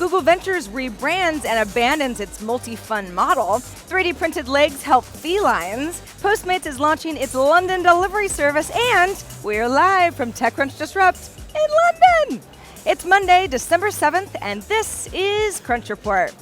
Google Ventures rebrands and abandons its multi-fund model. 3D printed legs help felines. Postmates is launching its London delivery service, and we're live from TechCrunch Disrupt in London. It's Monday, December 7th, and this is Crunch Report.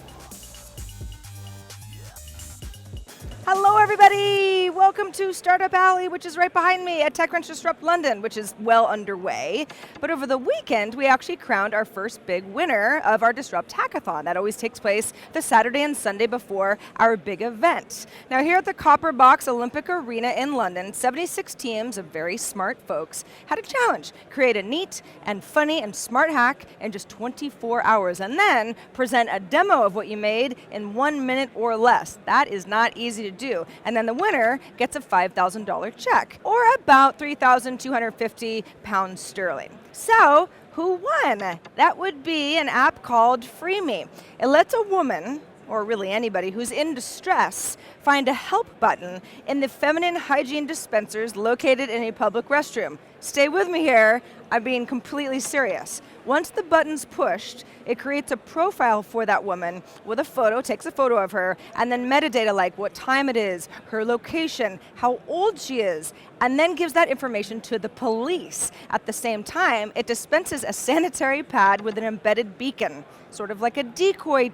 Hello, everybody. Welcome to Startup Alley, which is right behind me at TechCrunch Disrupt London, which is well underway. But over the weekend, we actually crowned our first big winner of our Disrupt Hackathon. That always takes place the Saturday and Sunday before our big event. Now, here at the Copper Box Olympic Arena in London, 76 teams of very smart folks had a challenge: create a neat and funny and smart hack in just 24 hours, and then present a demo of what you made in 1 minute or less. That is not easy to do. And then the winner gets a $5,000 check, or about 3,250 pounds sterling. So, who won? That would be an app called FreeMe. It lets a woman, or really anybody who's in distress, find a help button in the feminine hygiene dispensers located in a public restroom. Stay with me here, I'm being completely serious. Once the button's pushed, it creates a profile for that woman with a photo, takes a photo of her, and then metadata like what time it is, her location, how old she is, and then gives that information to the police. At the same time, it dispenses a sanitary pad with an embedded beacon, sort of like a decoy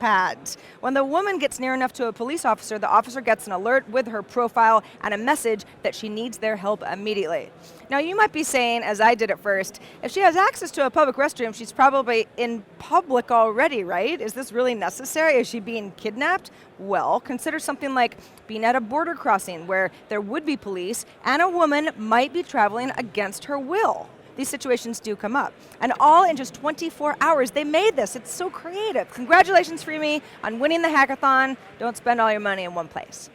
pads. When the woman gets near enough to a police officer, the officer gets an alert with her profile and a message that she needs their help immediately. Now, you might be saying, as I did at first, if she has access to a public restroom, she's probably in public already, right? Is this really necessary? Is she being kidnapped? Well, consider something like being at a border crossing where there would be police and a woman might be traveling against her will. These situations do come up. And all in just 24 hours, they made this. It's so creative. Congratulations, FreeMe, on winning the hackathon. Don't spend all your money in one place.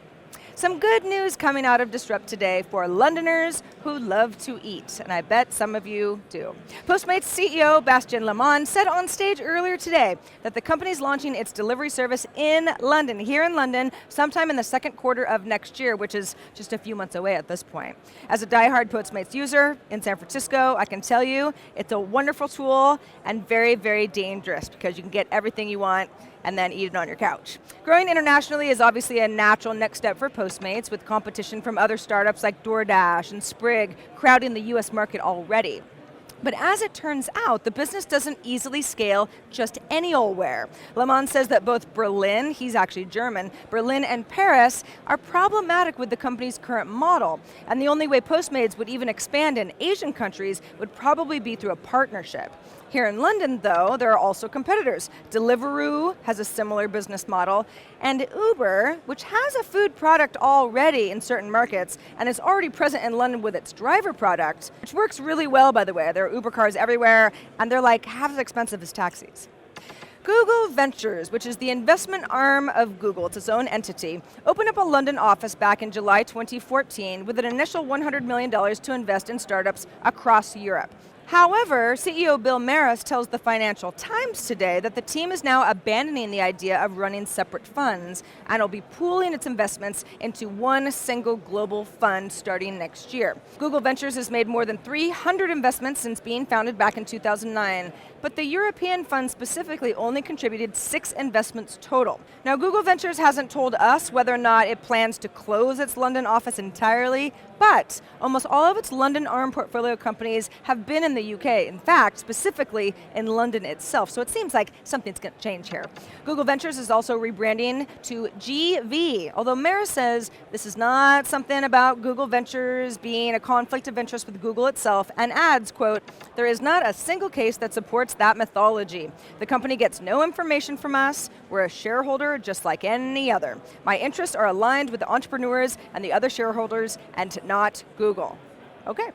Some good news coming out of Disrupt today for Londoners who love to eat, and I bet some of you do. Postmates CEO Bastien Lemon said on stage earlier today that the company's launching its delivery service in London, here in London, sometime in the second quarter of next year, which is just a few months away at this point. As a diehard Postmates user in San Francisco, I can tell you it's a wonderful tool and very, very dangerous because you can get everything you want and then eat it on your couch. Growing internationally is obviously a natural next step for Postmates, with competition from other startups like DoorDash and Sprig crowding the US market already. But as it turns out, the business doesn't easily scale just any old where. Lemon says that both Berlin, he's actually German, Berlin and Paris are problematic with the company's current model. And the only way Postmates would even expand in Asian countries would probably be through a partnership. Here in London, though, there are also competitors. Deliveroo has a similar business model, and Uber, which has a food product already in certain markets and is already present in London with its driver product, which works really well, by the way. There are Uber cars everywhere, and they're like half as expensive as taxis. Google Ventures, which is the investment arm of Google, it's its own entity, opened up a London office back in July 2014 with an initial $100 million to invest in startups across Europe. However, CEO Bill Maris tells the Financial Times today that the team is now abandoning the idea of running separate funds and will be pooling its investments into one single global fund starting next year. Google Ventures has made more than 300 investments since being founded back in 2009, but the European fund specifically only contributed 6 investments total. Now, Google Ventures hasn't told us whether or not it plans to close its London office entirely, but almost all of its London ARM portfolio companies have been in the UK, in fact, specifically in London itself, so it seems like something's going to change here. Google Ventures is also rebranding to GV, although Maris says this is not something about Google Ventures being a conflict of interest with Google itself, and adds, quote, "There is not a single case that supports that mythology. The company gets no information from us. We're a shareholder just like any other. My interests are aligned with the entrepreneurs and the other shareholders and not Google." Okay.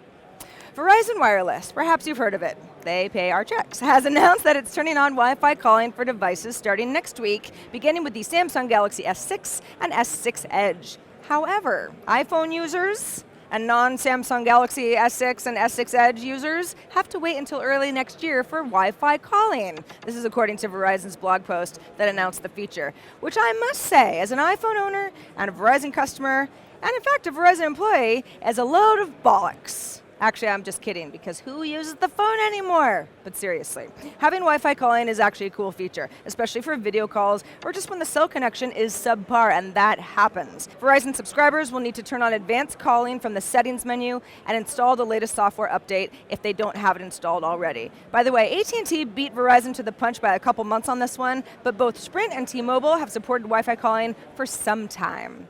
Verizon Wireless, perhaps you've heard of it, they pay our checks, has announced that it's turning on Wi-Fi calling for devices starting next week, beginning with the Samsung Galaxy S6 and S6 Edge. However, iPhone users and non-Samsung Galaxy S6 and S6 Edge users have to wait until early next year for Wi-Fi calling. This is according to Verizon's blog post that announced the feature, which I must say, as an iPhone owner and a Verizon customer, and in fact a Verizon employee, is a load of bollocks. Actually, I'm just kidding, because who uses the phone anymore? But seriously, having Wi-Fi calling is actually a cool feature, especially for video calls or just when the cell connection is subpar, and that happens. Verizon subscribers will need to turn on advanced calling from the settings menu and install the latest software update if they don't have it installed already. By the way, AT&T beat Verizon to the punch by a couple months on this one, but both Sprint and T-Mobile have supported Wi-Fi calling for some time.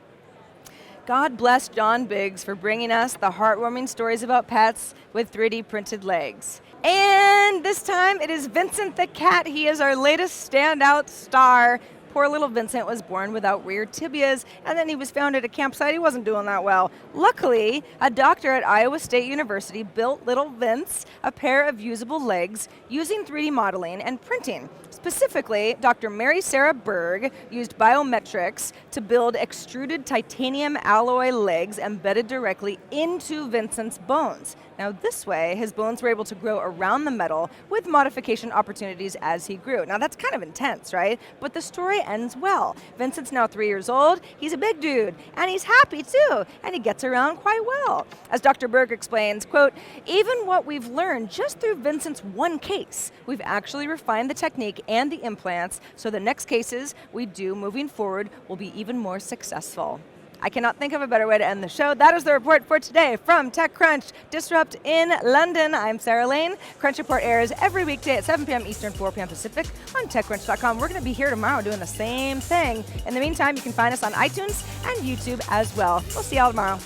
God bless John Biggs for bringing us the heartwarming stories about pets with 3D printed legs. And this time it is Vincent the cat. He is our latest standout star. Poor little Vincent was born without rear tibias, and then he was found at a campsite. He wasn't doing that well. Luckily, a doctor at Iowa State University built little Vince a pair of usable legs using 3D modeling and printing. Specifically, Dr. Mary Sarah Berg used biometrics to build extruded titanium alloy legs embedded directly into Vincent's bones. Now this way, his bones were able to grow around the metal with modification opportunities as he grew. Now that's kind of intense, right? But the story ends well. Vincent's now 3 years old, he's a big dude, and he's happy too, and he gets around quite well. As Dr. Berg explains, quote, even what we've learned just through Vincent's one case, we've actually refined the technique and the implants, so the next cases we do moving forward will be even more successful. I cannot think of a better way to end the show. That is the report for today from TechCrunch, Disrupt in London. I'm Sarah Lane. Crunch Report airs every weekday at 7 p.m. Eastern, 4 p.m. Pacific on TechCrunch.com. We're going to be here tomorrow doing the same thing. In the meantime, you can find us on iTunes and YouTube as well. We'll see y'all tomorrow.